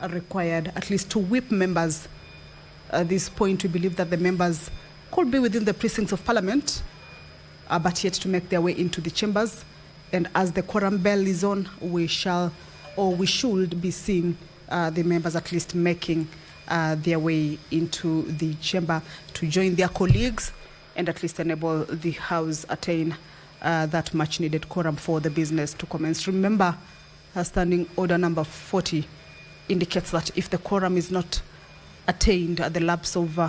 are required, at least to whip members. At this point, we believe that the members could be within the precincts of Parliament, but yet to make their way into the chambers. And as the quorum bell is on, we should be seeing the members at least making their way into the chamber to join their colleagues and at least enable the House attain that much needed quorum for the business to commence. Remember, Standing Order number 40 indicates that if the quorum is not attained at the lapse of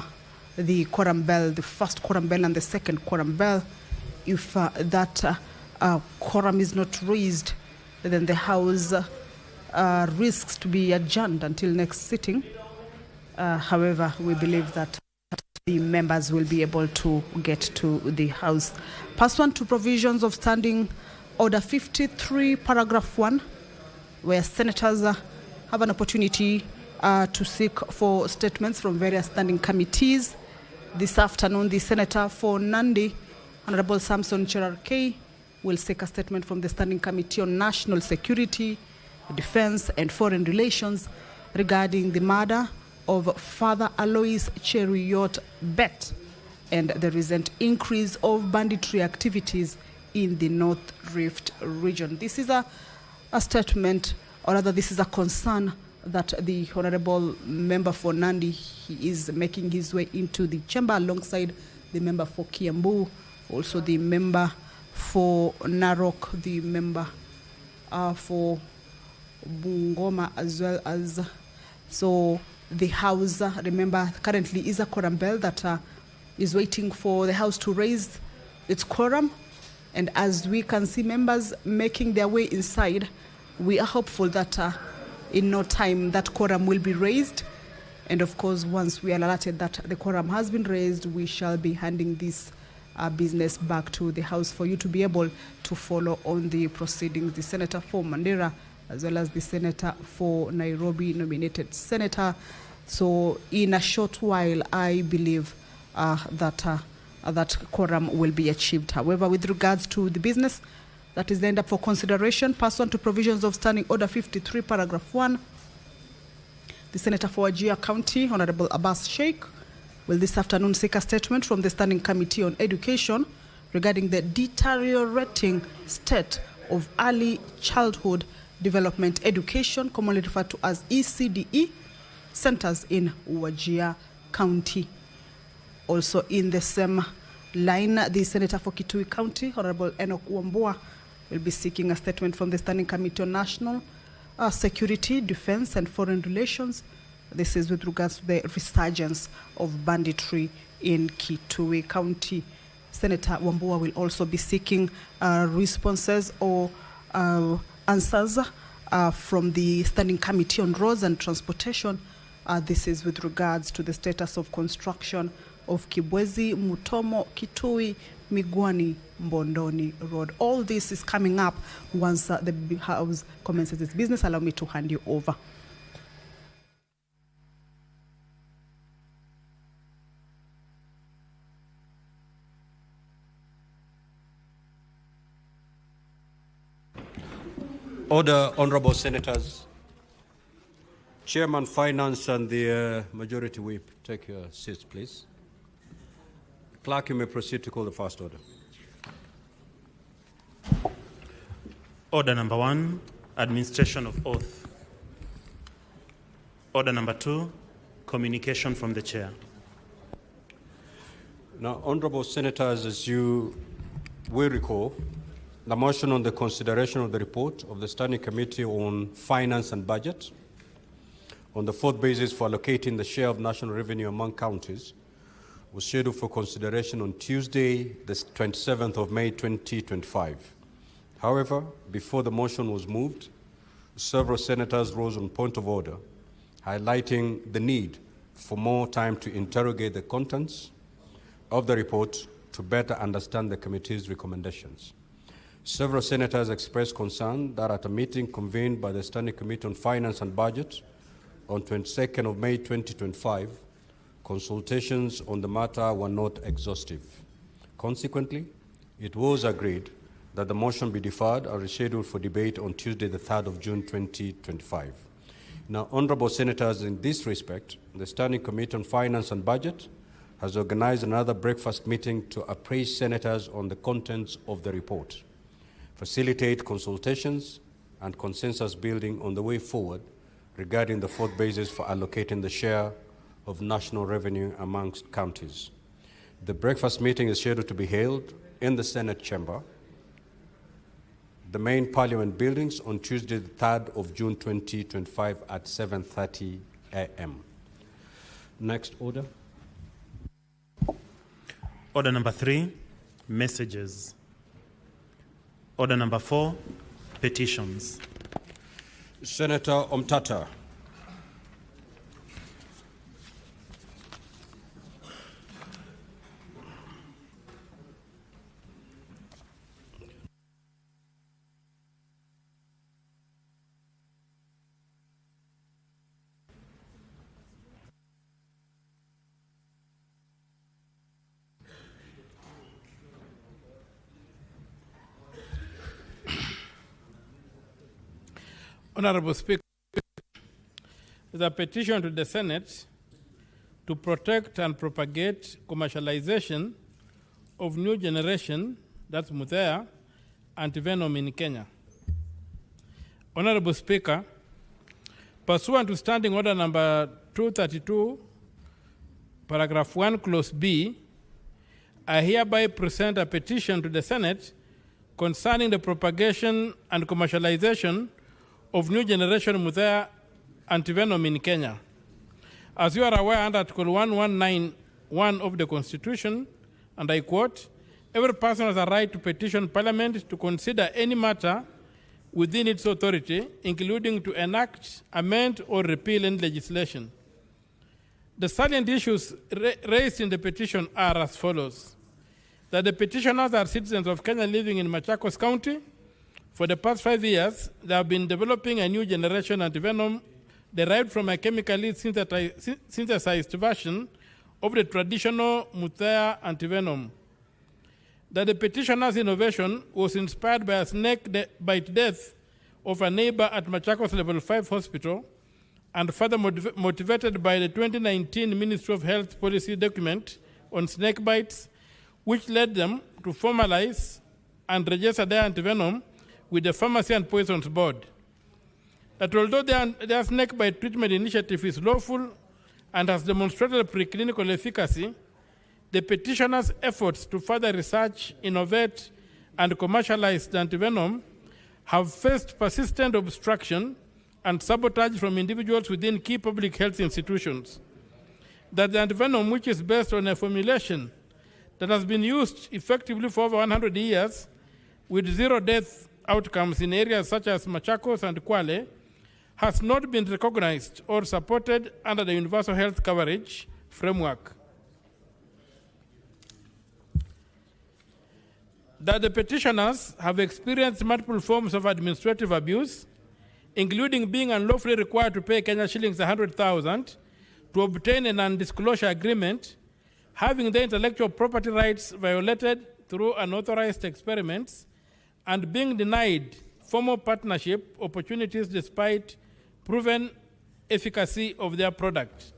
the quorum bell, the first quorum bell and the second quorum bell, if that quorum is not raised, then the House risks to be adjourned until next sitting. However, we believe that the members will be able to get to the House. Pursuant to provisions of Standing Order 53, paragraph 1, where senators have an opportunity to seek for statements from various standing committees. This afternoon, the Senator for Nandi, Honorable Samson Cherarkei, will seek a statement from the Standing Committee on National Security, Defense and Foreign Relations regarding the murder of Father Alois Cheruiyot Bet and the recent increase of banditry activities in the North Rift region. This is a statement, or rather this is a concern that the Honorable Member for Nandi, he is making his way into the chamber alongside the member for Kiambu, also the member for Narok, the member for Bungoma, as well as, so the House, remember, currently is a quorum bell that is waiting for the House to raise its quorum. And as we can see members making their way inside, we are hopeful that in no time that quorum will be raised. And of course, once we are alerted that the quorum has been raised, we shall be handing this business back to the House for you to be able to follow on the proceedings. The Senator for Mandera, as well as the Senator for Nairobi, nominated Senator. So in a short while, I believe that quorum will be achieved. However, with regards to the business that is lined up for consideration, pursuant to provisions of Standing Order 53, paragraph 1, the Senator for Wajir County, Honorable Abbas Sheikh, will this afternoon seek a statement from the Standing Committee on Education regarding the deteriorating state of early childhood development education, commonly referred to as ECDE, centers in Wajir County. Also in the same line, the Senator for Kitui County, Honorable Enoch Wambua, will be seeking a statement from the Standing Committee on National Security, Defense and Foreign Relations. This is with regards to the resurgence of banditry in Kitui County. Senator Wambua will also be seeking responses or answers from the Standing Committee on Roads and Transportation. This is with regards to the status of construction of Kibwezi, Mutomo, Kitui, Migwani, Mbondoni Road. All this is coming up once the House commences its business. Allow me to hand you over. Order, Honourable Senators. Chairman Finance and the Majority Whip, take your seats, please. Clerk, you may proceed to call the first order. Order number 1, administration of oath. Order number 2, communication from the chair. Now, Honourable Senators, as you will recall, the motion on the consideration of the report of the Standing Committee on Finance and Budget on the fourth basis for allocating the share of national revenue among counties was scheduled for consideration on Tuesday, the 27th of May 2025. However, before the motion was moved, several senators rose on point of order, highlighting the need for more time to interrogate the contents of the report to better understand the committee's recommendations. Several senators expressed concern that at a meeting convened by the Standing Committee on Finance and Budget on 22nd of May 2025, consultations on the matter were not exhaustive. Consequently, it was agreed that the motion be deferred and rescheduled for debate on Tuesday, the 3rd of June 2025. Now, honorable senators, in this respect, the Standing Committee on Finance and Budget has organized another breakfast meeting to appraise senators on the contents of the report, facilitate consultations and consensus building on the way forward regarding the fourth basis for allocating the share of national revenue amongst counties. The breakfast meeting is scheduled to be held in the Senate chamber, the main Parliament buildings, on Tuesday, the 3rd of June 2025 at 7:30 a.m. Next order. Order number 3, messages. Order number 4, petitions. Senator Omtata. Honorable Speaker, the petition to the Senate to protect and propagate commercialization of new generation, that's Muthea, antivenom in Kenya. Honorable Speaker, pursuant to Standing Order number 232, paragraph 1, clause B, I hereby present a petition to the Senate concerning the propagation and commercialization of new generation Muthea antivenom in Kenya. As you are aware, under Article 1191 of the Constitution, and I quote, every person has a right to petition Parliament to consider any matter within its authority, including to enact, amend, or repeal any legislation. The salient issues raised in the petition are as follows: that the petitioners are citizens of Kenya living in Machakos County. For the past 5 years, they have been developing a new generation antivenom derived from a chemically synthesized version of the traditional Muthea antivenom. That the petitioner's innovation was inspired by a snake bite death of a neighbor at Machakos Level 5 Hospital, and further motivated by the 2019 Ministry of Health policy document on snake bites, which led them to formalize and register their antivenom with the Pharmacy and Poisons Board. That although their snake bite treatment initiative is lawful and has demonstrated preclinical efficacy, the petitioners' efforts to further research, innovate, and commercialize the antivenom have faced persistent obstruction and sabotage from individuals within key public health institutions. That the antivenom, which is based on a formulation that has been used effectively for over 100 years with zero death outcomes in areas such as Machakos and Kwale, has not been recognized or supported under the Universal Health Coverage framework. That the petitioners have experienced multiple forms of administrative abuse, including being unlawfully required to pay Kenya shillings 100,000 to obtain a non-disclosure agreement, having their intellectual property rights violated through unauthorized experiments, and being denied formal partnership opportunities despite proven efficacy of their product.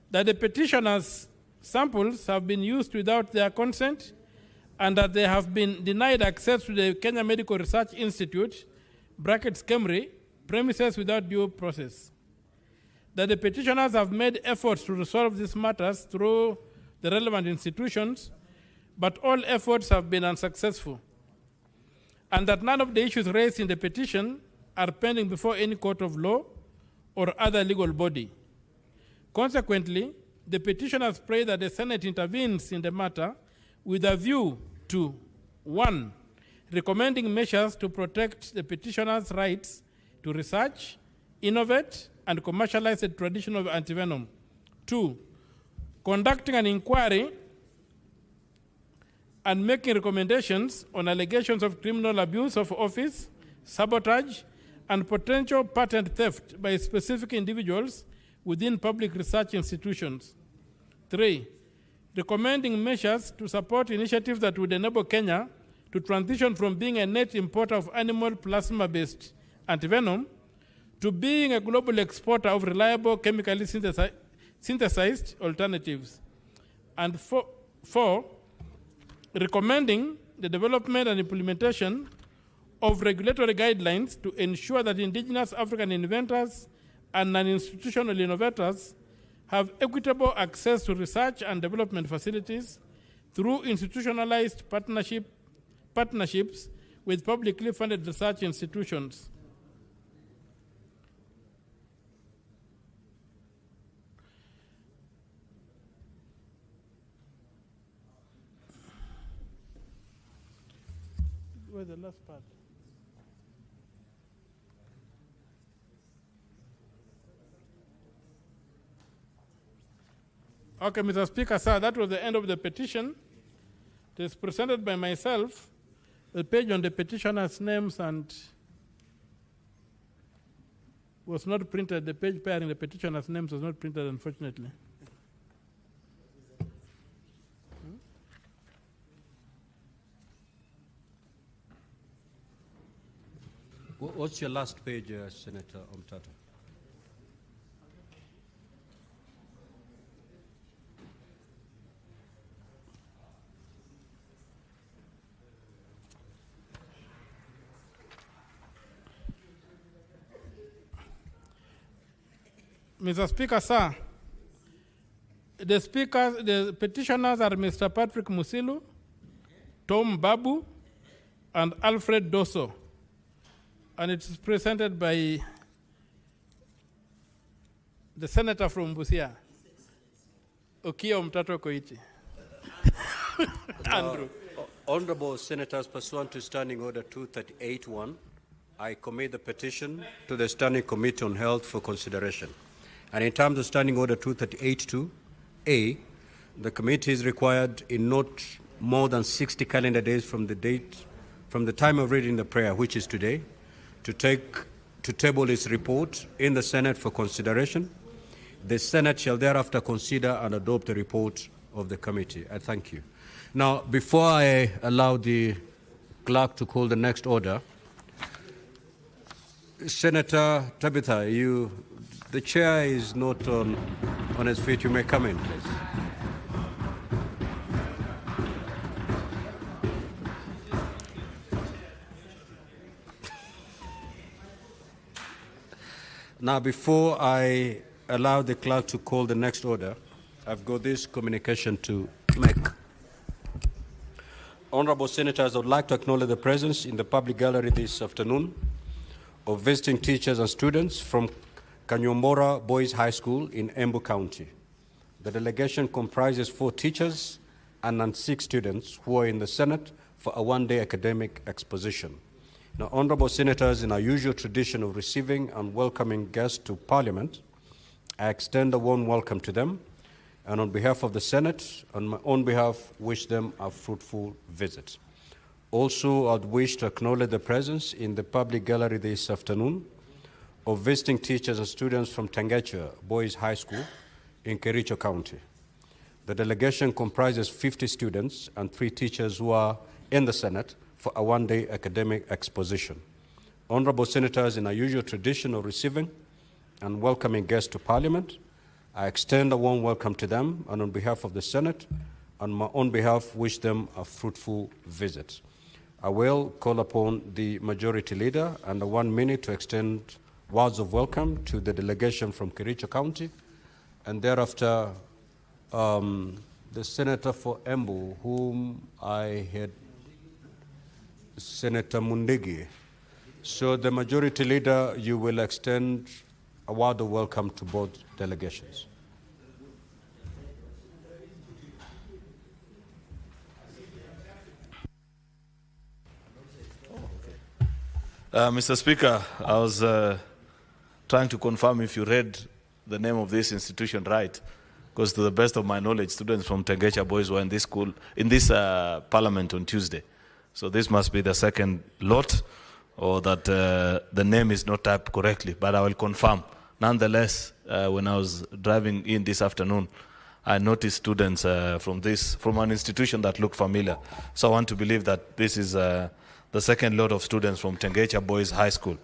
That the petitioners' samples have been used without their consent, and that they have been denied access to the Kenya Medical Research Institute, brackets KEMRI, premises without due process. That the petitioners have made efforts to resolve these matters through the relevant institutions, but all efforts have been unsuccessful. And that none of the issues raised in the petition are pending before any court of law or other legal body. Consequently, the petitioners pray that the Senate intervenes in the matter with a view to, 1, recommending measures to protect the petitioners' rights to research, innovate, and commercialize the traditional antivenom. 2, conducting an inquiry and making recommendations on allegations of criminal abuse of office, sabotage, and potential patent theft by specific individuals within public research institutions. 3, recommending measures to support initiatives that would enable Kenya to transition from being a net importer of animal plasma-based antivenom to being a global exporter of reliable chemically synthesized alternatives. And four, recommending the development and implementation of regulatory guidelines to ensure that indigenous African inventors and non-institutional innovators have equitable access to research and development facilities through institutionalized partnerships with publicly funded research institutions. Where's the last part? Okay, Mr. Speaker, sir, that was the end of the petition. It is presented by myself. The page on the petitioner's names and was not printed. The page bearing the petitioner's names was not printed, unfortunately. What's your last page, Senator Omtata? Mr. Speaker, sir, the petitioners are Mr. Patrick Musilu, Tom Babu, and Alfred Dosso. And it is presented by the senator from Busia, Okiya Omtato Koichi. Andrew. Honorable Senators, pursuant to Standing Order 238-1, I commit the petition to the Standing Committee on Health for consideration. And in terms of Standing Order 238-2A, the committee is required in not more than 60 calendar days from the time of reading the prayer, which is today, to table its report in the Senate for consideration. The Senate shall thereafter consider and adopt the report of the committee. I thank you. Now, before I allow the clerk to call the next order, Senator Tabitha, the chair is not on its feet. You may come in, please. Now, before I allow the clerk to call the next order, I've got this communication to make. Honorable Senators, I would like to acknowledge the presence in the public gallery this afternoon of visiting teachers and students from Kanyombora Boys High School in Embu County. The delegation comprises 4 teachers and 6 students who are in the Senate for a one-day academic exposition. Now, Honorable Senators, in our usual tradition of receiving and welcoming guests to Parliament, I extend a warm welcome to them, and on behalf of the Senate, on my own behalf, wish them a fruitful visit. Also, I'd wish to acknowledge the presence in the public gallery this afternoon of visiting teachers and students from Tangecha Boys High School in Kericho County. The delegation comprises 50 students and 3 teachers who are in the Senate for a one-day academic exposition. Honorable Senators, in our usual tradition of receiving and welcoming guests to Parliament, I extend a warm welcome to them, and on behalf of the Senate, on my own behalf, wish them a fruitful visit. I will call upon the Majority Leader under 1 minute to extend words of welcome to the delegation from Kericho County, and thereafter the Senator for Embu, whom I had, Senator Mundigi. So the Majority Leader, you will extend a word of welcome to both delegations. Mr. Speaker, I was trying to confirm if you read the name of this institution right, because to the best of my knowledge, students from Tangecha Boys were in this school, in this Parliament on Tuesday. So this must be the second lot, or that the name is not typed correctly, but I will confirm. Nonetheless, when I was driving in this afternoon, I noticed students from an institution that looked familiar. So I want to believe that this is the second lot of students from Tangecha Boys High School.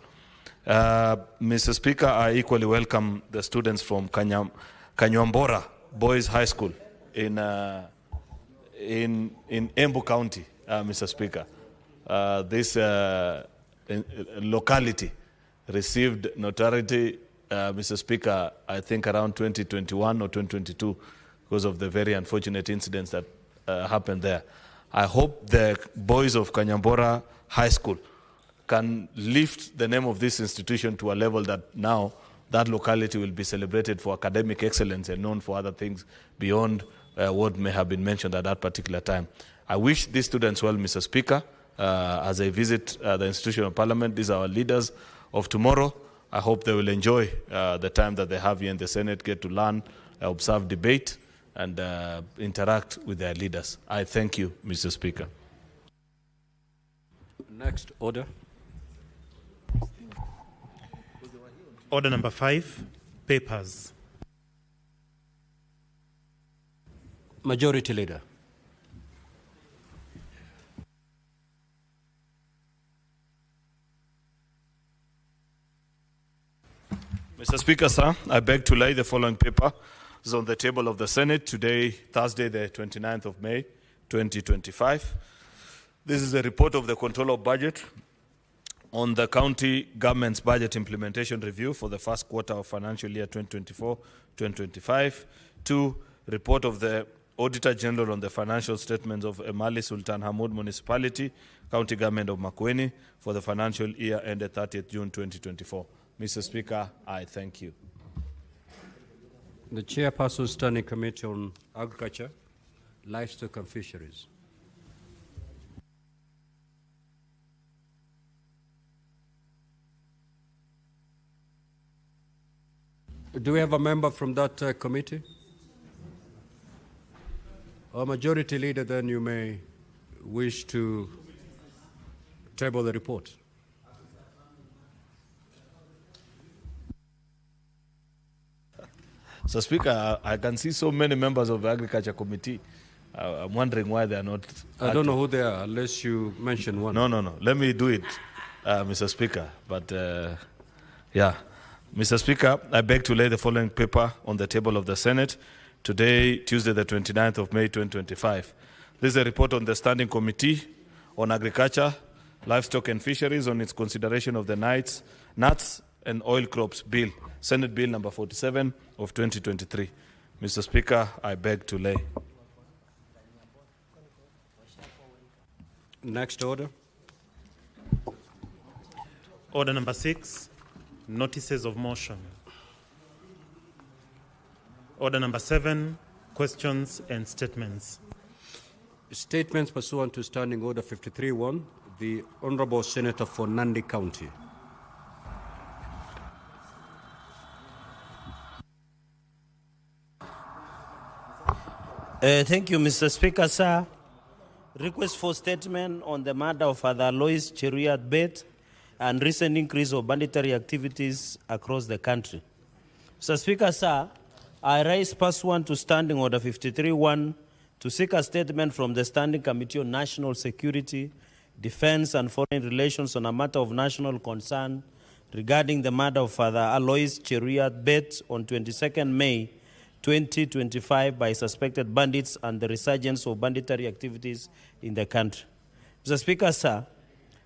Mr. Speaker, I equally welcome the students from Kanywambora Boys High School in Embu County, Mr. Speaker. This locality received notoriety, Mr. Speaker, I think around 2021 or 2022 because of the very unfortunate incidents that happened there. I hope the boys of Kanywambora High School can lift the name of this institution to a level that now that locality will be celebrated for academic excellence and known for other things beyond what may have been mentioned at that particular time. I wish these students well, Mr. Speaker, as they visit the institution of parliament. These are our leaders of tomorrow. I hope they will enjoy the time that they have here in the Senate, get to learn, observe debate, and interact with their leaders. I thank you, Mr. Speaker. Next order. Order number 5, papers. Majority Leader. Mr. Speaker, sir, I beg to lay the following paper is on the table of the Senate today, Thursday, the 29th of May, 2025. This is a report of the Controller of Budget on the county government's budget implementation review for the first quarter of financial year 2024-2025. 2, report of the Auditor General on the financial statements of Emali Sultan Hamoud Municipality, County Government of Makueni for the financial year ended 30th June 2024. Mr. Speaker, I thank you. The Chairperson Standing Committee on Agriculture, Livestock and Fisheries. Do we have a member from that committee? Or Majority Leader, then you may wish to table the report. So, Speaker, I can see so many members of the Agriculture Committee. I'm wondering why they are not. I don't know who they are unless you mention one. No. Let me do it, Mr. Speaker. But, yeah. Mr. Speaker, I beg to lay the following paper on the table of the Senate today, Tuesday, the 29th of May, 2025. This is a report on the Standing Committee on Agriculture, Livestock and Fisheries on its consideration of the nuts and oil crops bill, Senate Bill number 47 of 2023. Mr. Speaker, I beg to lay. Next order. Order number 6, notices of motion. Order number 7, questions and statements. Statements pursuant to Standing Order 53-1, the Honorable Senator for Nandi County. Thank you, Mr. Speaker, sir. Request for statement on the matter of Father Alois Cheruiyot Bet and recent increase of banditry activities across the country. Mr. Speaker, sir, I raise pursuant to Standing Order 53-1 to seek a statement from the Standing Committee on National Security, Defense and Foreign Relations on a matter of national concern regarding the matter of Father Alois Cheruiyot Bet on 22nd May 2025 by suspected bandits and the resurgence of banditry activities in the country. Mr. Speaker, sir,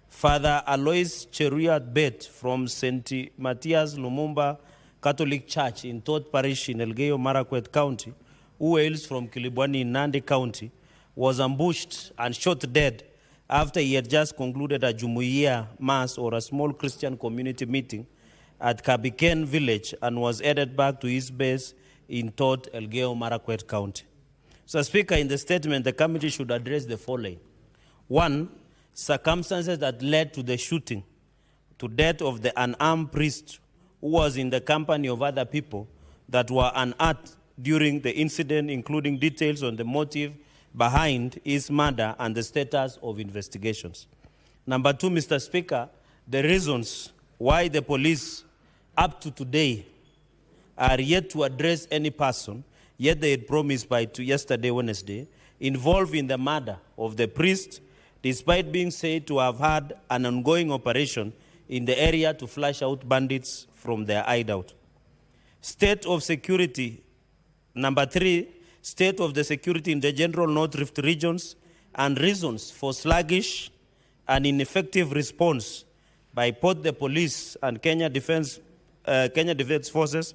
Father Alois Cheruiyot Bet from St. Matthias Lumumba Catholic Church in Todd Parish in Elgeyo Marakwet County, who hails from Kilibwani in Nandi County, was ambushed and shot dead after he had just concluded a Jumuiya Mass or a small Christian community meeting at Kabiken village and was headed back to his base in Todd, Elgeyo Marakwet County. So, Speaker, in the statement, the committee should address the following. 1, circumstances that led to the shooting to death of the unarmed priest who was in the company of other people that were unarmed during the incident, including details on the motive behind his murder and the status of investigations. Number 2, Mr. Speaker, the reasons why the police up to today are yet to address any person, yet they had promised by yesterday, Wednesday, involved in the murder of the priest, despite being said to have had an ongoing operation in the area to flush out bandits from their hideout. State of security. Number 3, state of the security in the general North Rift regions and reasons for sluggish and ineffective response by both the police and Kenya Defense Forces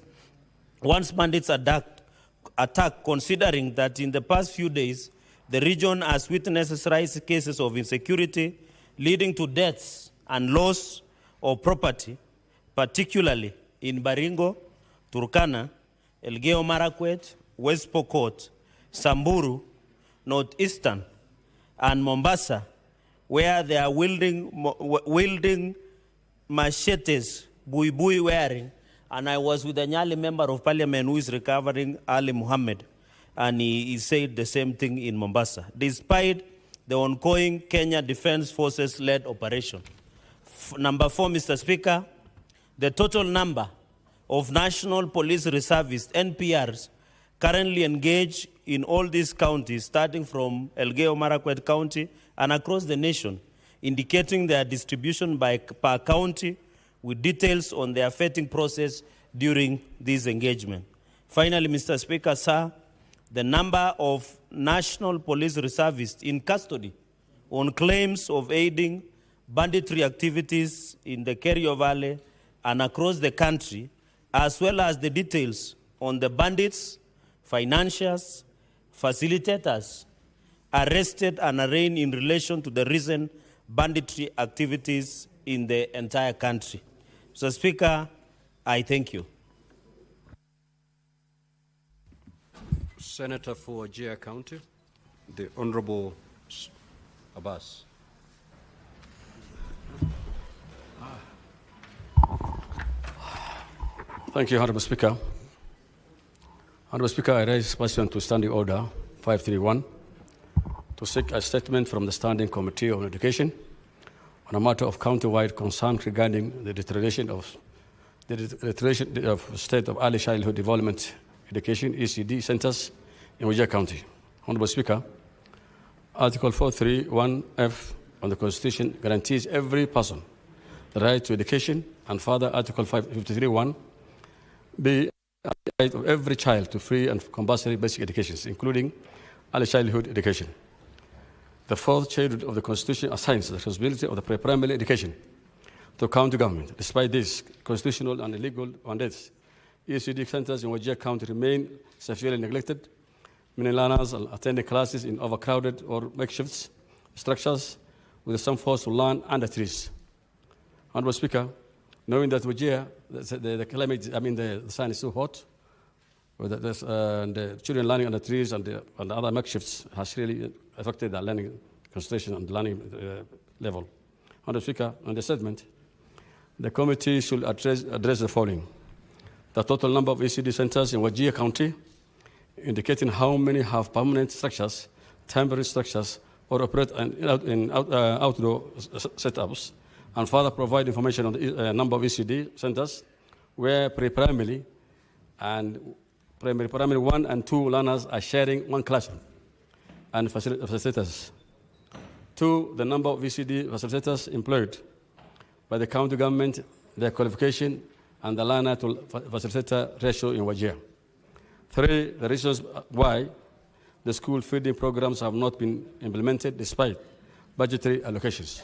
once bandits attack, considering that in the past few days, the region has witnessed rise cases of insecurity leading to deaths and loss of property, particularly in Baringo, Turkana, Elgeyo Marakwet, West Pokot, Samburu, Northeastern, and Mombasa, where they are wielding machetes, buibui wearing. And I was with a Nyali member of parliament who is recovering, Ali Muhammad, and he said the same thing in Mombasa, despite the ongoing Kenya Defense Forces-led operation. Number 4, Mr. Speaker, the total number of National Police Reservists, NPRs, currently engaged in all these counties, starting from Elgeyo Marakwet County and across the nation, indicating their distribution per county with details on their vetting process during this engagement. Finally, Mr. Speaker, sir, the number of National Police Reservists in custody on claims of aiding banditry activities in the Kerio Valley and across the country, as well as the details on the bandits, financiers, facilitators arrested and arraigned in relation to the recent banditry activities in the entire country. Mr. Speaker, I thank you. Senator for Wajir County, the Honorable Abbas. Thank you, Honorable Speaker. Honorable Speaker, I raise pursuant to Standing Order 531 to seek a statement from the Standing Committee on Education on a matter of county-wide concern regarding the deterioration of state of early childhood development education (ECD) centers in Wajir County. Honorable Speaker, Article 431F of the Constitution guarantees every person the right to education, and further Article 553(1) the right of every child to free and compulsory basic education, including early childhood education. The fourth schedule of the Constitution assigns the responsibility of the pre-primary education to county government. Despite this constitutional and illegal mandates, ECD centers in Wajir County remain severely neglected. Many learners are attending classes in overcrowded or makeshift structures, with some forced to learn under trees. Honorable Speaker, knowing that Wajir, the climate, the sun is so hot, and the children learning under trees and the other makeshifts has really affected their learning concentration and learning level. Honorable Speaker, on the statement, the committee should address the following: the total number of ECD centers in Wajir County, indicating how many have permanent structures, temporary structures, or operate in outdoor setups, and further provide information on the number of ECD centers where pre-primary and primary 1 and 2 learners are sharing one classroom and facilitators. 2, the number of ECD facilitators employed by the county government, their qualification, and the learner to facilitator ratio in Wajir. 3, the reasons why the school feeding programs have not been implemented despite budgetary allocations.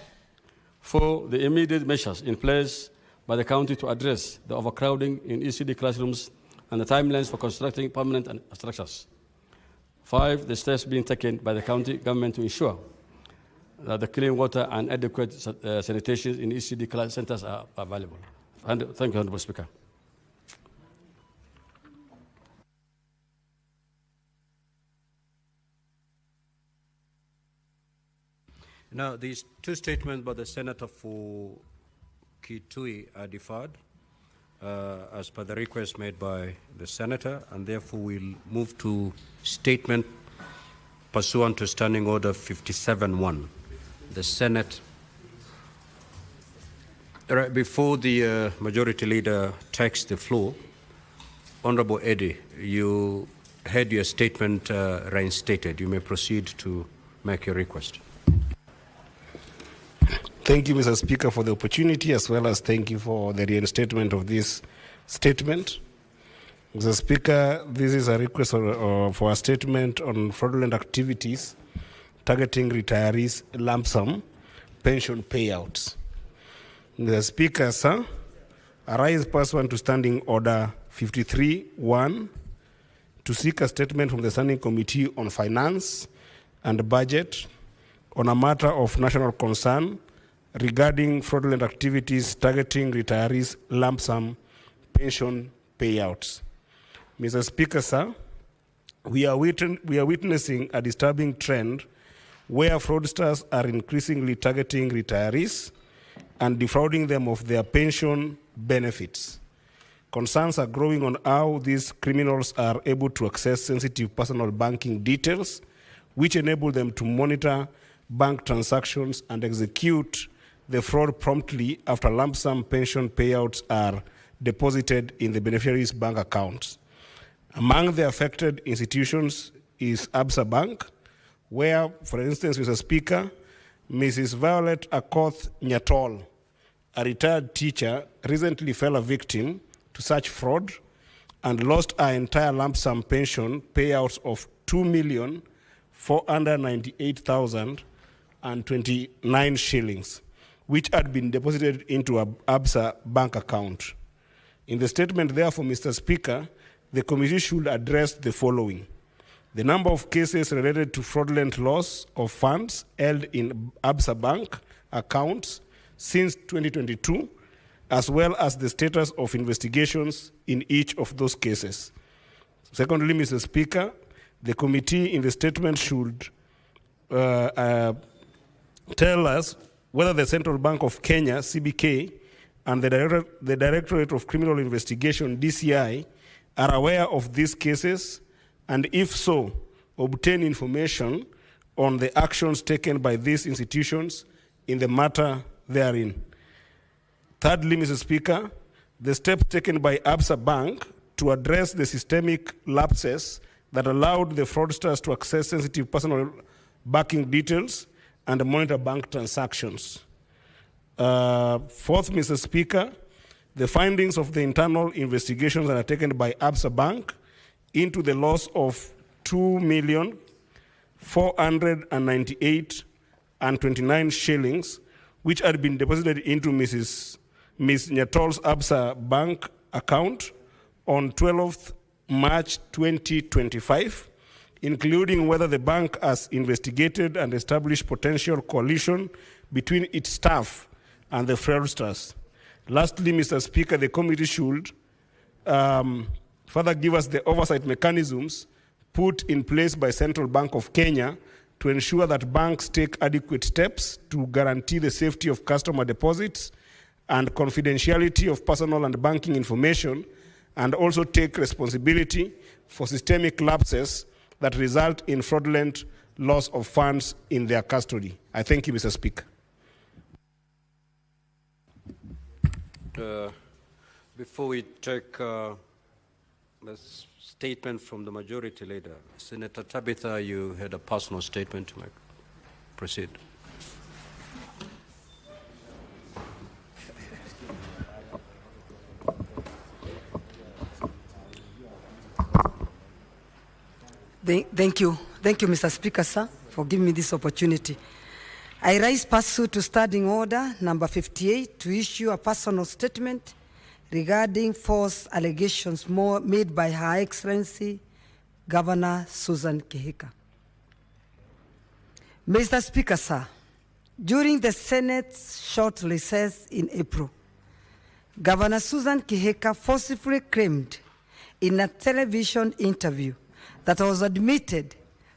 4, the immediate measures in place by the county to address the overcrowding in ECD classrooms and the timelines for constructing permanent structures. 5, the steps being taken by the county government to ensure that the clean water and adequate sanitation in ECD class centers are available. Thank you, Honorable Speaker. Now, these two statements by the Senator for Kitui are deferred as per the request made by the Senator, and therefore we'll move to statement pursuant to Standing Order 57-1. The Senate. Right, before the Majority Leader takes the floor, Honorable Eddie, you had your statement reinstated. You may proceed to make your request. Thank you, Mr. Speaker, for the opportunity, as well as thank you for the reinstatement of this statement. Mr. Speaker, this is a request for a statement on fraudulent activities targeting retirees' lump sum pension payouts. Mr. Speaker, sir, I rise pursuant to Standing Order 53-1 to seek a statement from the Standing Committee on Finance and Budget on a matter of national concern regarding fraudulent activities targeting retirees' lump sum pension payouts. Mr. Speaker, sir, we are witnessing a disturbing trend where fraudsters are increasingly targeting retirees and defrauding them of their pension benefits. Concerns are growing on how these criminals are able to access sensitive personal banking details, which enable them to monitor bank transactions and execute the fraud promptly after lump sum pension payouts are deposited in the beneficiary's bank accounts. Among the affected institutions is Absa Bank, where, for instance, Mr. Speaker, Mrs. Violet Akoth Nyatol, a retired teacher, recently fell a victim to such fraud and lost her entire lump sum pension payouts of 2,498,029 shillings, which had been deposited into an Absa bank account. In the statement, therefore, Mr. Speaker, the committee should address the following: the number of cases related to fraudulent loss of funds held in Absa Bank accounts since 2022, as well as the status of investigations in each of those cases. Secondly, Mr. Speaker, the committee in the statement should tell us whether the Central Bank of Kenya, CBK, and the Directorate of Criminal Investigation, DCI, are aware of these cases, and if so, obtain information on the actions taken by these institutions in the matter therein. Thirdly, Mr. Speaker, the steps taken by Absa Bank to address the systemic lapses that allowed the fraudsters to access sensitive personal banking details and monitor bank transactions. Fourth, Mr. Speaker, the findings of the internal investigations undertaken by Absa Bank into the loss of 2,498,029 shillings, which had been deposited into Ms. Nyatol's Absa Bank account on 12th March 2025, including whether the bank has investigated and established potential coalition between its staff and the fraudsters. Lastly, Mr. Speaker, the committee should further give us the oversight mechanisms put in place by Central Bank of Kenya to ensure that banks take adequate steps to guarantee the safety of customer deposits and confidentiality of personal and banking information, and also take responsibility for systemic lapses that result in fraudulent loss of funds in their custody. I thank you, Mr. Speaker. Before we take a statement from the majority leader, Senator Tabitha, you had a personal statement to make. Proceed. Thank you, Mr. Speaker, sir, for giving me this opportunity. I rise pursuant to Standing Order number 58 to issue a personal statement regarding false allegations made by Her Excellency Governor Susan Kihika. Mr. Speaker, sir, during the Senate's short recess in April, Governor Susan Kihika forcibly claimed in a television interview that I was admitted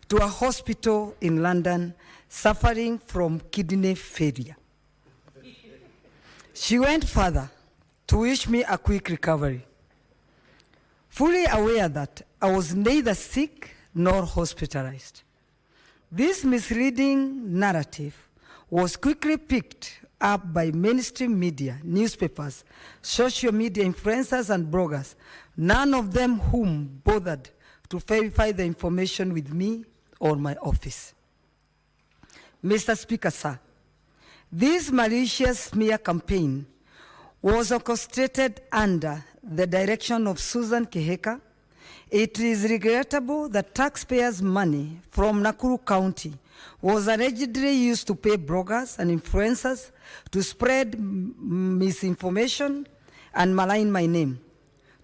to a hospital in London suffering from kidney failure. She went further to wish me a quick recovery, fully aware that I was neither sick nor hospitalized. This misleading narrative was quickly picked up by mainstream media, newspapers, social media influencers, and bloggers, none of them whom bothered to verify the information with me or my office. Mr. Speaker, sir, This malicious smear campaign was orchestrated under the direction of Susan Kihika. It is regrettable that taxpayers' money from Nakuru County was allegedly used to pay bloggers and influencers to spread misinformation and malign my name.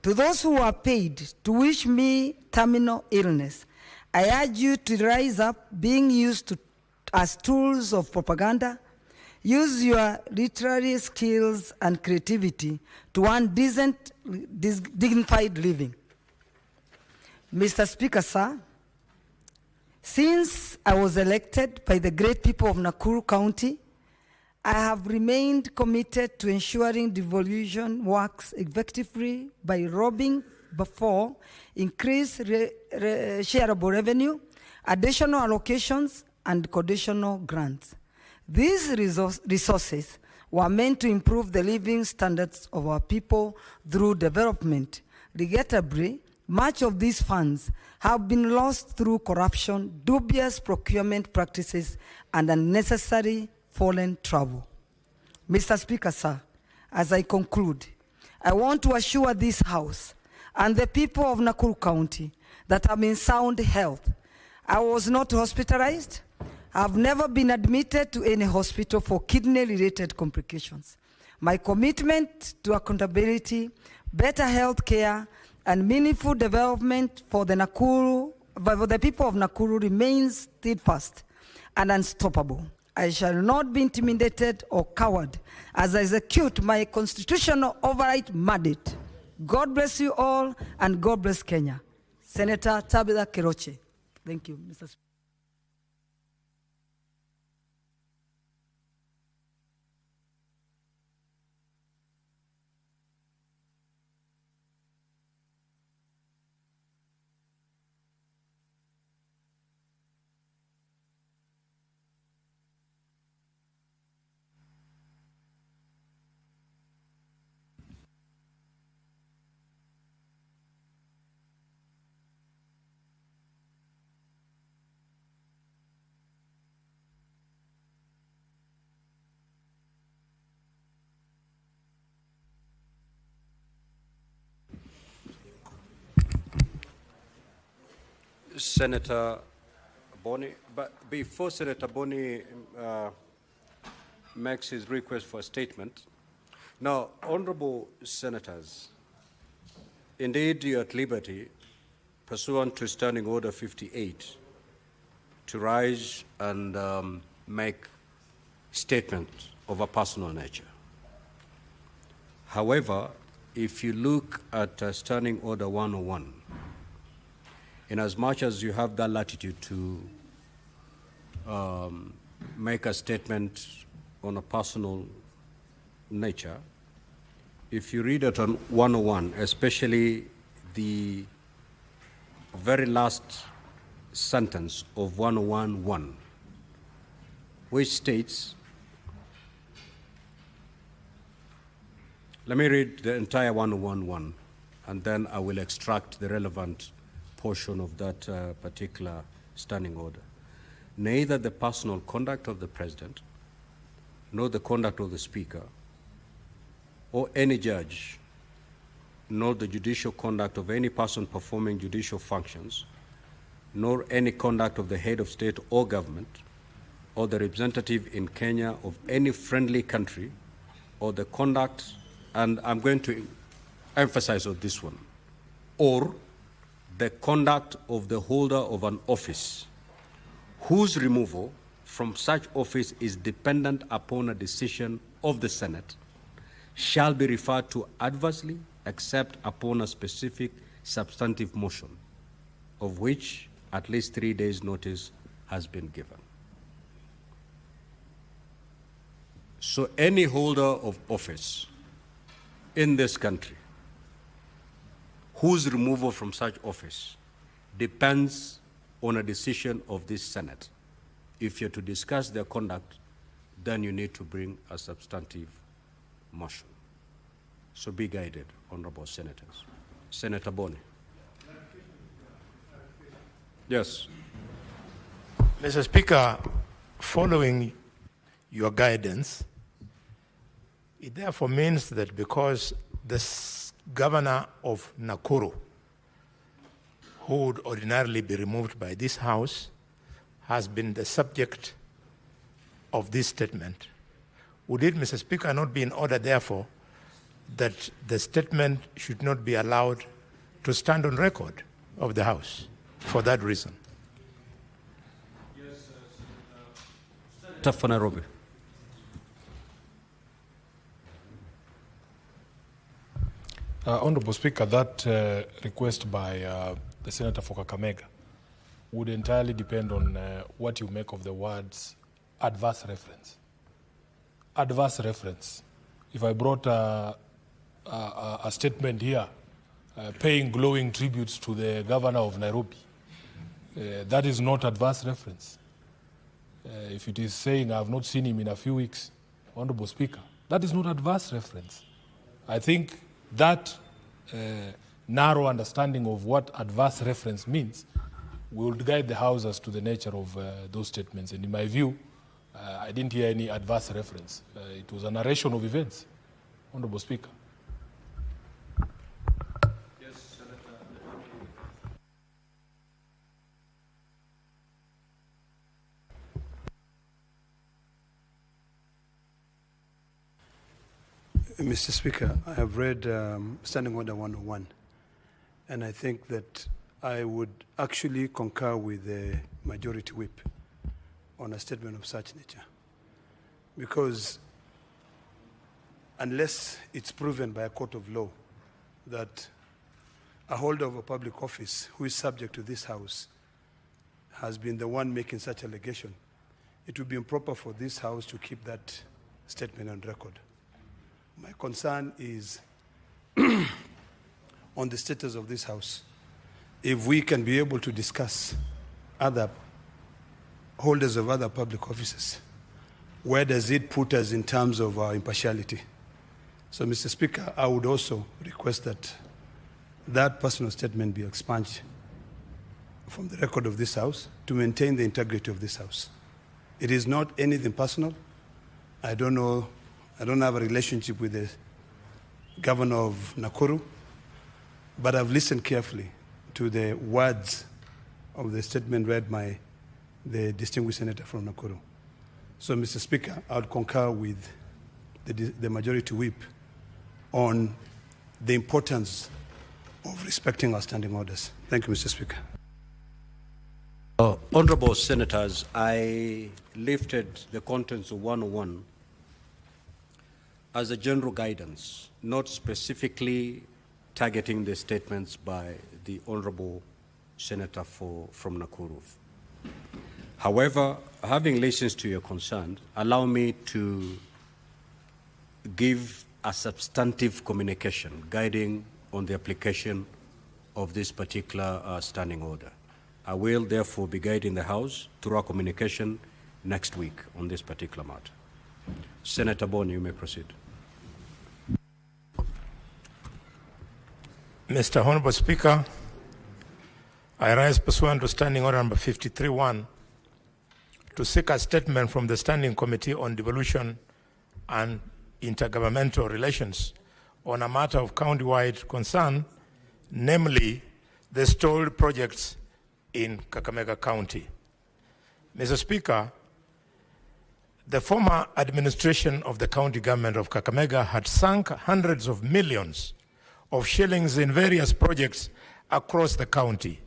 To those who are paid to wish me terminal illness, I urge you to rise up, being used as tools of propaganda. Use your literary skills and creativity to earn decent, dignified living. Mr. Speaker, sir, since I was elected by the great people of Nakuru County, I have remained committed to ensuring devolution works effectively by robbing before increased shareable revenue, additional allocations, and conditional grants. These resources were meant to improve the living standards of our people through development. Regrettably, much of these funds have been lost through corruption, dubious procurement practices, and unnecessary foreign travel. Mr. Speaker, sir, as I conclude, I want to assure this House and the people of Nakuru County that I'm in sound health. I was not hospitalized. I've never been admitted to any hospital for kidney-related complications. My commitment to accountability, better health care, and meaningful development for the people of Nakuru remains steadfast and unstoppable. I shall not be intimidated or coward as I execute my constitutional override mandate. God bless you all, and God bless Kenya. Senator Tabitha Keroche. Thank you, Mr. Speaker. Senator Boni, but before Senator Boni makes his request for a statement, now, honorable senators, indeed you are at liberty, pursuant to Standing Order 58, to rise and make statements of a personal nature. However, if you look at Standing Order 101, in as much as you have that latitude to make a statement on a personal nature, if you read it on 101, especially the very last sentence of 101.1, which states, let me read the entire 101.1, and then I will extract the relevant portion of that particular standing order. Neither the personal conduct of the President, nor the conduct of the Speaker, or any judge, nor the judicial conduct of any person performing judicial functions, nor any conduct of the head of state or government, or the representative in Kenya of any friendly country, or the conduct, and I'm going to emphasize on this one, or the conduct of the holder of an office whose removal from such office is dependent upon a decision of the Senate shall be referred to adversely except upon a specific substantive motion, of which at least 3 days' notice has been given. So any holder of office in this country whose removal from such office depends on a decision of this Senate, if you're to discuss their conduct, then you need to bring a substantive motion. So be guided, honorable senators. Senator Boni. Yes. Mr. Speaker, following your guidance, it therefore means that because the governor of Nakuru, who would ordinarily be removed by this House, has been the subject of this statement, would it, Mr. Speaker, not be in order, therefore, that the statement should not be allowed to stand on record of the House for that reason? Yes, Senator Nairobi. Honorable Speaker, that request by the Senator for Kakamega would entirely depend on what you make of the words adverse reference. Adverse reference. If I brought a statement here paying glowing tributes to the governor of Nairobi, that is not adverse reference. If it is saying I have not seen him in a few weeks, Honorable Speaker, that is not adverse reference. I think that narrow understanding of what adverse reference means will guide the House as to the nature of those statements. And in my view, I didn't hear any adverse reference. It was a narration of events, Honorable Speaker. Yes, Senator. Mr. Speaker, I have read Standing Order 101, and I think that I would actually concur with the Majority Whip on a statement of such nature. Because unless it's proven by a court of law that a holder of a public office who is subject to this House has been the one making such allegation, it would be improper for this House to keep that statement on record. My concern is on the status of this House. If we can be able to discuss other holders of other public offices, where does it put us in terms of our impartiality? So, Mr. Speaker, I would also request that that personal statement be expunged from the record of this House to maintain the integrity of this House. It is not anything personal. I don't know, I don't have a relationship with the governor of Nakuru, but I've listened carefully to the words of the statement read by the distinguished senator from Nakuru. So, Mr. Speaker, I would concur with the Majority Whip on the importance of respecting our standing orders. Thank you, Mr. Speaker. Honorable Senators, I lifted the contents of 101 as a general guidance, not specifically targeting the statements by the Honorable Senator from Nakuru. However, having listened to your concern, allow me to give a substantive communication guiding on the application of this particular standing order. I will therefore be guiding the House through our communication next week on this particular matter. Senator Boni, you may proceed. Mr. Honorable Speaker, I rise pursuant to Standing Order number 53-1 to seek a statement from the Standing Committee on Devolution and Intergovernmental Relations on a matter of county-wide concern, namely the stalled projects in Kakamega County. Mr. Speaker, the former administration of the county government of Kakamega had sunk hundreds of millions of shillings in various projects across the county.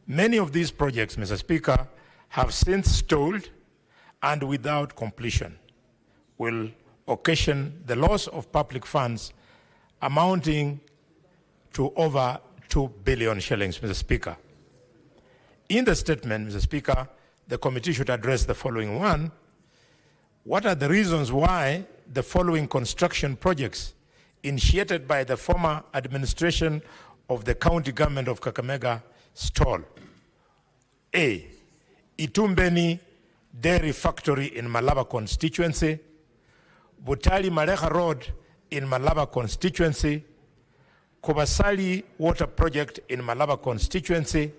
Many of these projects, Mr. Speaker, have since stalled and without completion will occasion the loss of public funds amounting to over 2 billion shillings, Mr. Speaker. In the statement, Mr. Speaker, the committee should address the following one. What are the reasons why the following construction projects initiated by the former administration of the county government of Kakamega stall? A, Itumbeni Dairy Factory in Malaba constituency, Butali Mareha Road in Malaba constituency, Kobasali Water Project in Malaba constituency,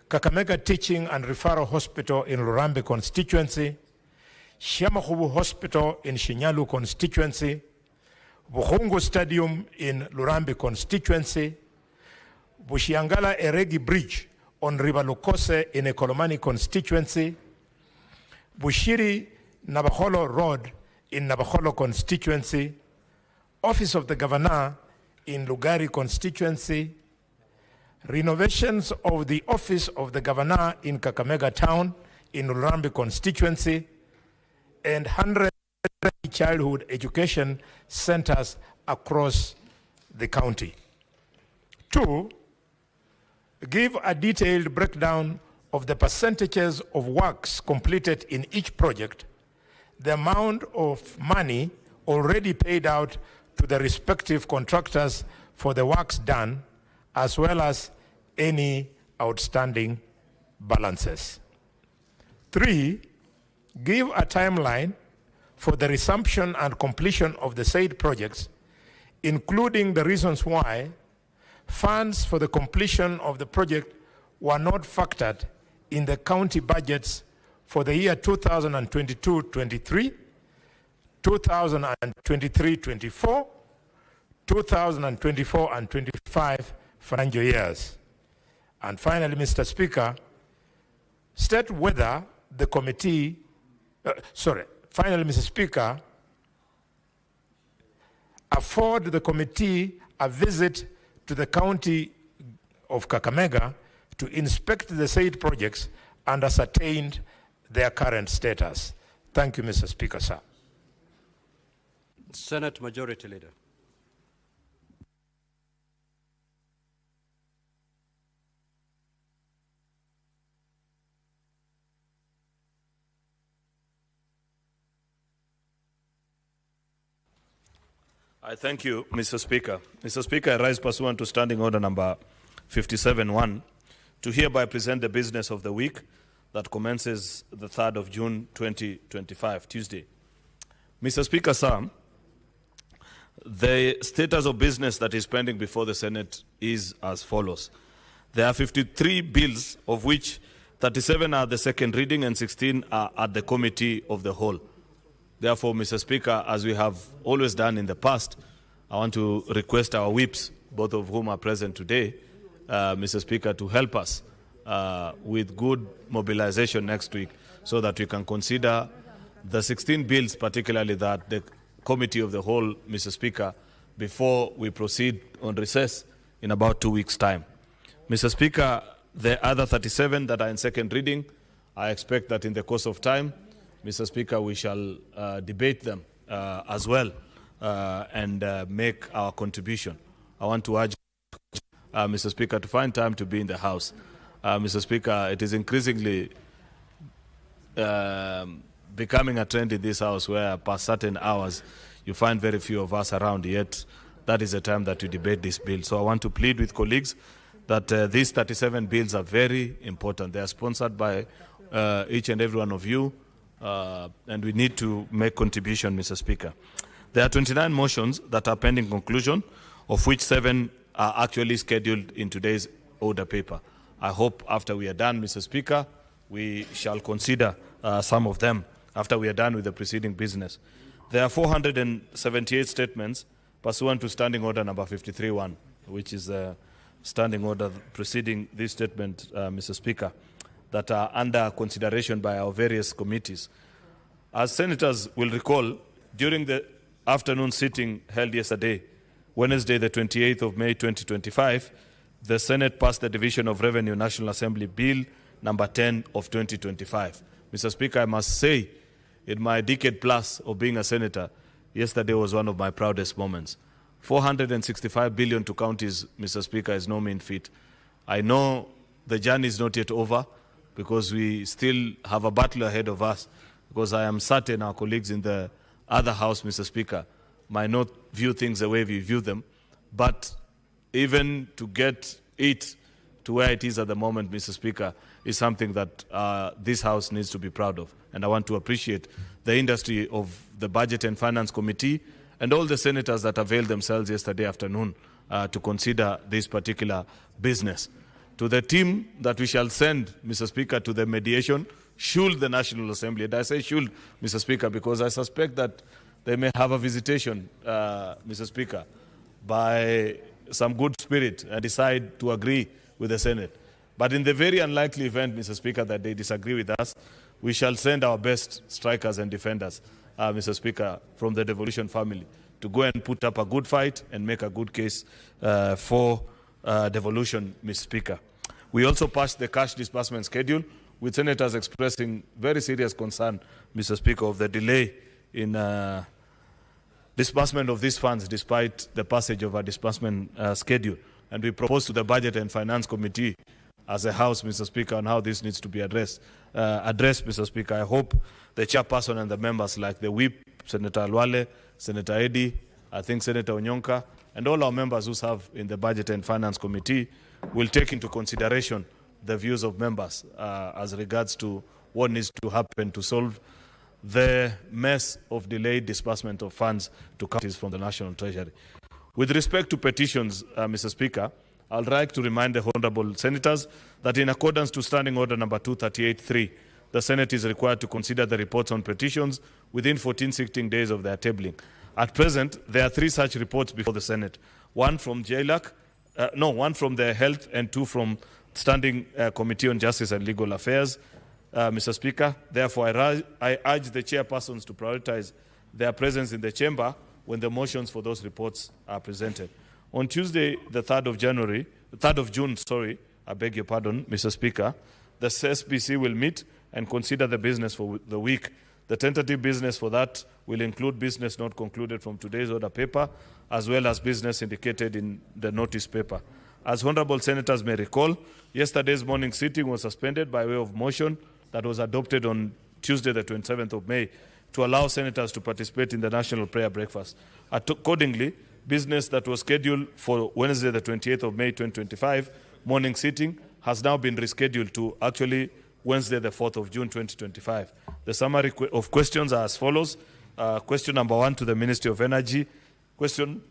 Kakamega Teaching and Referral Hospital in Lurambe constituency, Shamahubu Hospital in Shinyalu constituency, Buhungu Stadium in Lurambi constituency, Bushiangala Eregi Bridge on River Lukose in Ekolomani constituency, Bushiri Nabaholo Road in Nabaholo constituency, Office of the Governor in Lugari constituency, renovations of the Office of the Governor in Kakamega Town in Lurambi constituency, and 100 childhood education centers across the county. 2, give a detailed breakdown of the percentages of works completed in each project, the amount of money already paid out to the respective contractors for the works done, as well as any outstanding balances. 3, give a timeline for the resumption and completion of the said projects, including the reasons why funds for the completion of the project were not factored in the county budgets for the year 2022-23, 2023-24, 2024 and 25 financial years. And finally, Mr. Speaker, state whether the committee, finally, Mr. Speaker, afford the committee a visit to the county of Kakamega to inspect the said projects and ascertain their current status. Thank you, Mr. Speaker, sir. Senate Majority Leader. I thank you, Mr. Speaker. Mr. Speaker, I rise pursuant to Standing Order number 57-1 to hereby present the business of the week that commences the 3rd of June 2025, Tuesday. Mr. Speaker, sir, the status of business that is pending before the Senate is as follows. There are 53 bills, of which 37 are the second reading and 16 are at the committee of the whole. Therefore, Mr. Speaker, as we have always done in the past, I want to request our whips, both of whom are present today, Mr. Speaker, to help us with good mobilization next week so that we can consider the 16 bills, particularly that the committee of the whole, Mr. Speaker, before we proceed on recess in about 2 weeks' time. Mr. Speaker, the other 37 that are in second reading, I expect that in the course of time, Mr. Speaker, we shall debate them as well and make our contribution. I want to urge Mr. Speaker to find time to be in the House. Mr. Speaker, it is increasingly becoming a trend in this House where past certain hours you find very few of us around, yet that is the time that you debate this bill. So I want to plead with colleagues that these 37 bills are very important. They are sponsored by each and every one of you, and we need to make contribution, Mr. Speaker. There are 29 motions that are pending conclusion, of which 7 are actually scheduled in today's order paper. I hope after we are done, Mr. Speaker, we shall consider some of them after we are done with the preceding business. There are 478 statements pursuant to Standing Order number 53-1, which is a standing order preceding this statement, Mr. Speaker, that are under consideration by our various committees. As senators will recall, during the afternoon sitting held yesterday, Wednesday, the 28th of May 2025, the Senate passed the Division of Revenue National Assembly Bill number 10 of 2025. Mr. Speaker, I must say, in my decade plus of being a senator, yesterday was one of my proudest moments. 465 billion to counties, Mr. Speaker, is no mean feat. I know the journey is not yet over because we still have a battle ahead of us, because I am certain our colleagues in the other house, Mr. Speaker, might not view things the way we view them. But even to get it to where it is at the moment, Mr. Speaker, is something that this House needs to be proud of. And I want to appreciate the industry of the Budget and Finance Committee and all the senators that availed themselves yesterday afternoon to consider this particular business. To the team that we shall send, Mr. Speaker, to the mediation should the National Assembly, and I say should, Mr. Speaker, because I suspect that they may have a visitation, Mr. Speaker, by some good spirit and decide to agree with the Senate. But in the very unlikely event, Mr. Speaker, that they disagree with us, we shall send our best strikers and defenders, Mr. Speaker, from the devolution family to go and put up a good fight and make a good case for devolution, Mr. Speaker. We also passed the cash disbursement schedule, with senators expressing very serious concern, Mr. Speaker, of the delay in disbursement of these funds despite the passage of a disbursement schedule. And we propose to the Budget and Finance Committee as a House, Mr. Speaker, on how this needs to be addressed, Mr. Speaker. I hope the chairperson and the members like the Whip, Senator Alwale, Senator Eddy, I think Senator Onyonka, and all our members who serve in the Budget and Finance Committee will take into consideration the views of members as regards to what needs to happen to solve the mess of delayed disbursement of funds to counties from the National Treasury. With respect to petitions, Mr. Speaker, I'd like to remind the honourable senators that in accordance to Standing Order number 238.3, the Senate is required to consider the reports on petitions within 14 sitting days of their tabling. At present, there are 3 such reports before the Senate. One from one from the Health and 2 from Standing Committee on Justice and Legal Affairs, Mr. Speaker. Therefore, I urge the chairpersons to prioritize their presence in the chamber when the motions for those reports are presented. On Tuesday, the 3rd of June, I beg your pardon, Mr. Speaker, the SBC will meet and consider the business for the week. The tentative business for that will include business not concluded from today's order paper, as well as business indicated in the notice paper. As honourable senators may recall, yesterday's morning sitting was suspended by way of motion that was adopted on Tuesday, the 27th of May, to allow senators to participate in the National Prayer Breakfast. Accordingly, business that was scheduled for Wednesday, the 28th of May, 2025, morning sitting, has now been rescheduled to actually Wednesday, the 4th of June, 2025. The summary of questions are as follows. Question number 1 to the Ministry of Energy. Question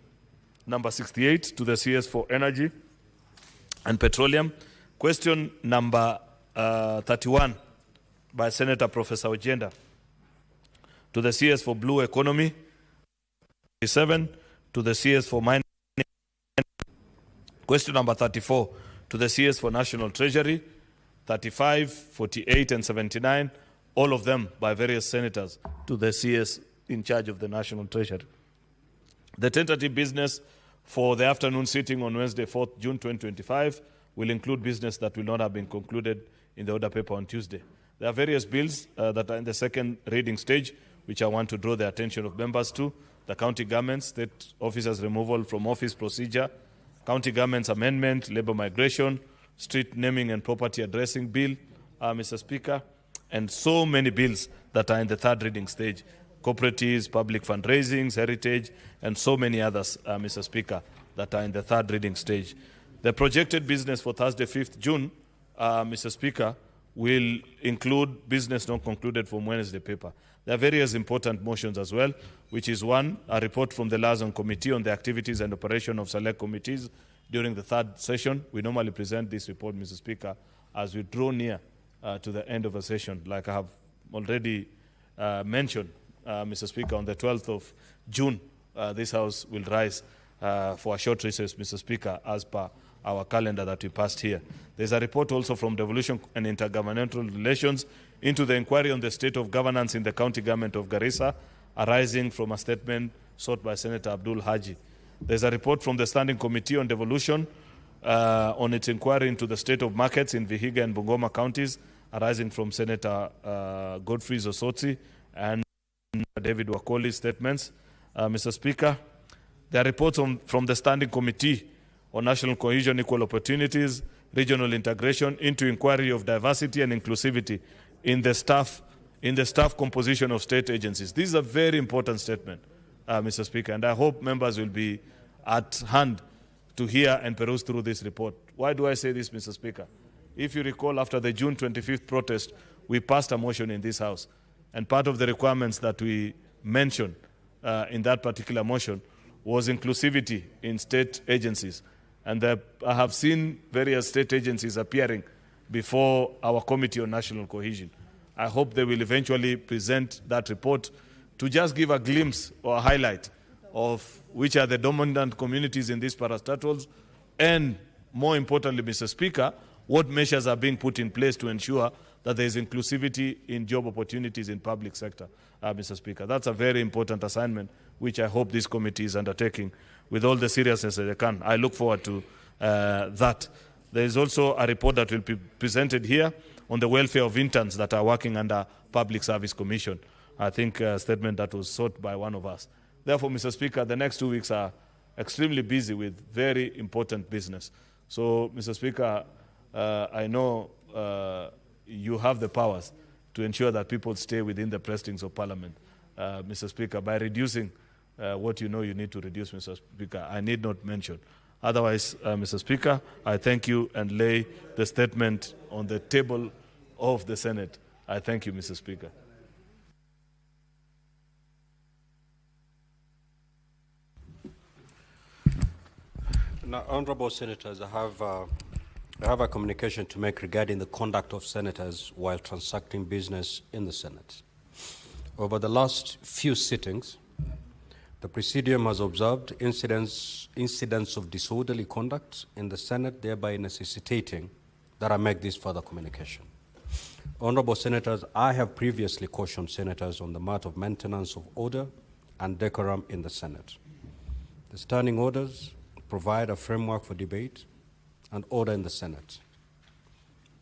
number 68 to the CS for Energy and Petroleum. Question number 31 by Senator Professor Ojenda to the CS for Blue Economy. 7 to the CS for Mining. Question number 34 to the CS for National Treasury. 35, 48, and 79, all of them by various senators to the CS in charge of the National Treasury. The tentative business for the afternoon sitting on Wednesday, 4th June 2025, will include business that will not have been concluded in the order paper on Tuesday. There are various bills that are in the second reading stage, which I want to draw the attention of members to. The county government, state officers removal from office procedure, county government's amendment, labour migration, street naming and property addressing bill, Mr. Speaker, and so many bills that are in the third reading stage. Cooperatives, public fundraisings, heritage, and so many others, Mr. Speaker, that are in the third reading stage. The projected business for Thursday, 5th June, Mr. Speaker, will include business not concluded from Wednesday paper. There are various important motions as well, which is one, a report from the Liaison Committee on the activities and operation of select committees during the third session. We normally present this report, Mr. Speaker, as we draw near to the end of a session. Like I have already mentioned, Mr. Speaker, on the 12th of June, this House will rise for a short recess, Mr. Speaker, as per our calendar that we passed here. There's a report also from Devolution and Intergovernmental Relations into the inquiry on the state of governance in the county government of Garissa, arising from a statement sought by Senator Abdul Haji. There's a report from the Standing Committee on Devolution on its inquiry into the state of markets in Vihiga and Bungoma counties, arising from Senator Godfrey Zosotsi and David Wakoli's statements. Mr. Speaker, there are reports from the Standing Committee on National Cohesion, Equal Opportunities, Regional Integration into inquiry of diversity and inclusivity in the staff composition of state agencies. This is a very important statement, Mr. Speaker, and I hope members will be at hand to hear and peruse through this report. Why do I say this, Mr. Speaker? If you recall, after the June 25th protest, we passed a motion in this House, and part of the requirements that we mentioned in that particular motion was inclusivity in state agencies. And I have seen various state agencies appearing before our Committee on National Cohesion. I hope they will eventually present that report to just give a glimpse or a highlight of which are the dominant communities in these parastatals, and more importantly, Mr. Speaker, what measures are being put in place to ensure that there is inclusivity in job opportunities in public sector, Mr. Speaker. That's a very important assignment, which I hope this committee is undertaking with all the seriousness that they can. I look forward to that. There is also a report that will be presented here on the welfare of interns that are working under Public Service Commission. I think a statement that was sought by one of us. Therefore, Mr. Speaker, the next 2 weeks are extremely busy with very important business. So, Mr. Speaker, I know you have the powers to ensure that people stay within the precincts of Parliament, Mr. Speaker, by reducing what you know you need to reduce, Mr. Speaker. I need not mention. Otherwise, Mr. Speaker, I thank you and lay the statement on the table of the Senate. I thank you, Mr. Speaker. Now, honorable senators, I have a communication to make regarding the conduct of senators while transacting business in the Senate. Over the last few sittings, the Presidium has observed incidents of disorderly conduct in the Senate, thereby necessitating that I make this further communication. Honorable senators, I have previously cautioned senators on the matter of maintenance of order and decorum in the Senate. The standing orders provide a framework for debate and order in the Senate.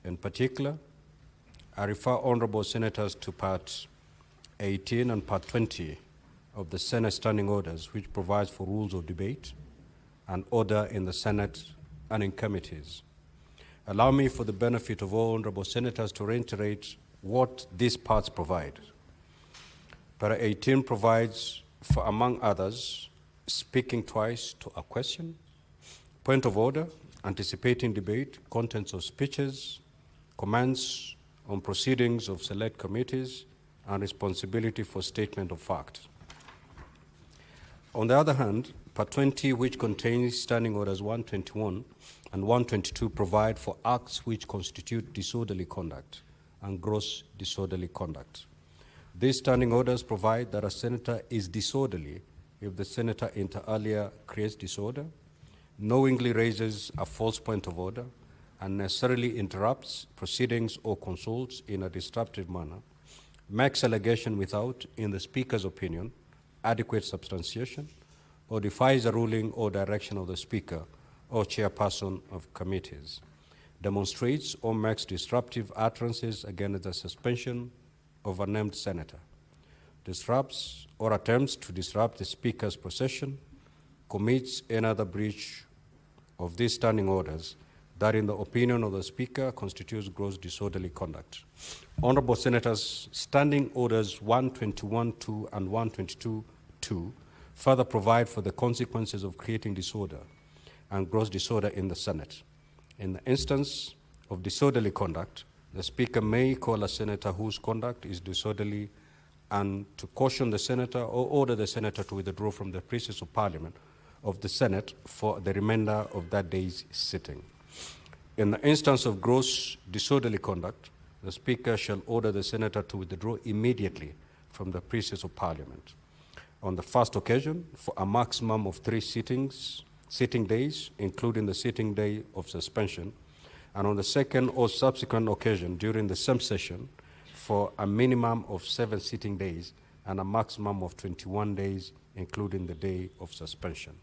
In particular, I refer honorable senators to Part 18 and Part 20 of the Senate Standing Orders, which provides for rules of debate and order in the Senate and in committees. Allow me, for the benefit of all honorable senators, to reiterate what these parts provide. Para 18 provides for, among others, speaking twice to a question, point of order, anticipating debate, contents of speeches, comments on proceedings of select committees, and responsibility for statement of fact. On the other hand, Part 20, which contains Standing Orders 121 and 122, provide for acts which constitute disorderly conduct and gross disorderly conduct. These standing orders provide that a senator is disorderly if the senator inter alia creates disorder, knowingly raises a false point of order, and necessarily interrupts proceedings or consults in a disruptive manner, makes allegation without, in the Speaker's opinion, adequate substantiation, or defies a ruling or direction of the Speaker or chairperson of committees, demonstrates or makes disruptive utterances against the suspension of a named senator, disrupts or attempts to disrupt the Speaker's procession, commits any other breach of these standing orders that, in the opinion of the Speaker, constitutes gross disorderly conduct. Honorable Senators, Standing Orders 121.2 and 122.2 further provide for the consequences of creating disorder and gross disorder in the Senate. In the instance of disorderly conduct, the Speaker may call a senator whose conduct is disorderly and to caution the senator or order the senator to withdraw from the precincts of Parliament of the Senate for the remainder of that day's sitting. In the instance of gross disorderly conduct, the Speaker shall order the senator to withdraw immediately from the precincts of Parliament. On the first occasion, for a maximum of 3 sitting days, including the sitting day of suspension, and on the second or subsequent occasion during the same session, for a minimum of 7 sitting days and a maximum of 21 days, including the day of suspension.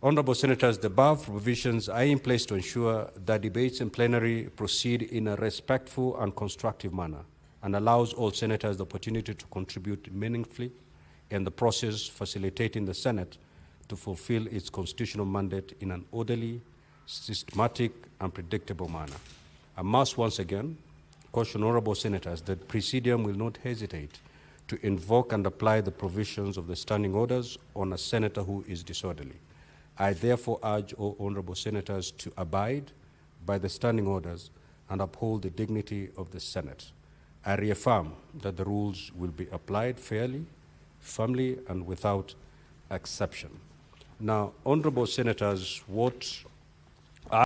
Honorable Senators, the above provisions are in place to ensure that debates in plenary proceed in a respectful and constructive manner and allows all senators the opportunity to contribute meaningfully in the process, facilitating the Senate to fulfill its constitutional mandate in an orderly, systematic, and predictable manner. I must once again caution honorable senators that Presidium will not hesitate to invoke and apply the provisions of the standing orders on a senator who is disorderly. I therefore urge all honorable senators to abide by the standing orders and uphold the dignity of the Senate. I reaffirm that the rules will be applied fairly, firmly, and without exception. Now, honorable senators, what